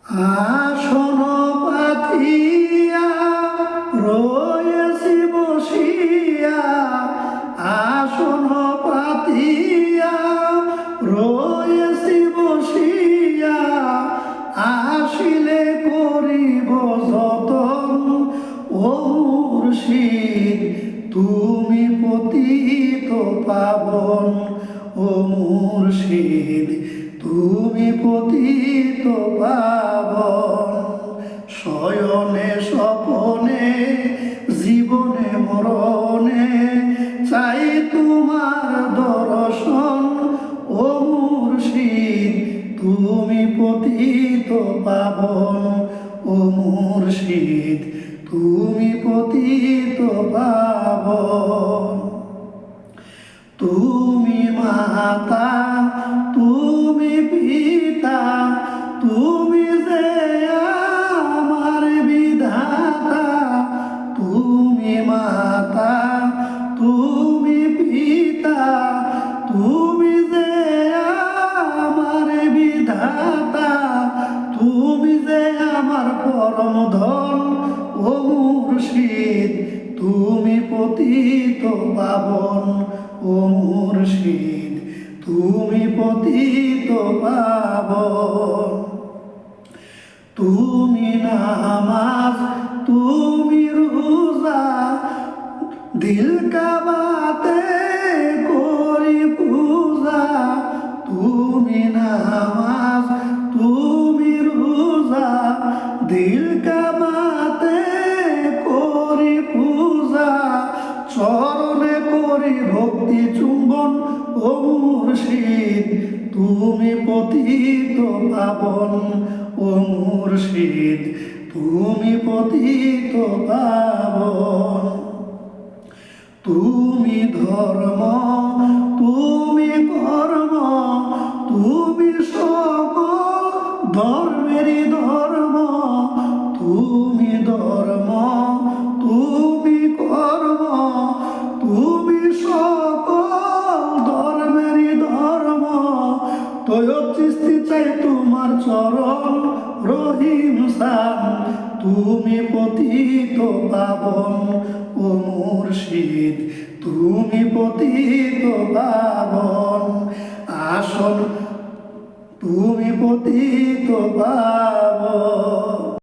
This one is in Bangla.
আসন পাতিয়া রয়েছি বসিয়া, আসন পাতিয়া রয়েছি বসিয়া, আসিলে করিব যতন। ও মুর্শিদ তুমি পতিত পাবন, ও মুর্শিদ তুমি পতিত পাবন। শয়নে স্বপনে জীবনে মরণে চাই তোমার দর্শন, ও মুর্শিদ তুমি পতিত পাবন, ও মুর্শিদ তুমি পতিত পাবন। তুমি মাতা তুমি পিতা তুমি যে আমার বিধাতা, তুমি মাতা তুমি পিতা তুমি যে আমার বিধাতা, তুমি যে আমার পরম ধন, ও মুর্শিদ তুমি পতিত পাবন, ও মুর্শিদ তুমি পতিত পাবন। তুমি নামাজ তুমি রোজা দিল কাবাতে করি পূজা, তুমি নামাজ তুমি রোজা দিল কাবাতে করি পূজা, চরণে করি ভক্তি চুম্বন, ও মুর্শিদ তুমি পতিত পাবন, ও মুর্শিদ তুমি পতিত পাবন। তুমি ধর্ম তুমি কর্ম তুমি সকল ধর্মেরই ধর্ম, তুমি ধর্ম তুমি কর্ম তুমি সকল ধর্মেরই ধর্ম। তৈয়ব চিশতি চাই তোমার চরণ রহিম শান, তুমি পতিত পাবন, ও মুর্শিদ তুমি পতিত পাবন। আসন তুমি পতিত পাবন।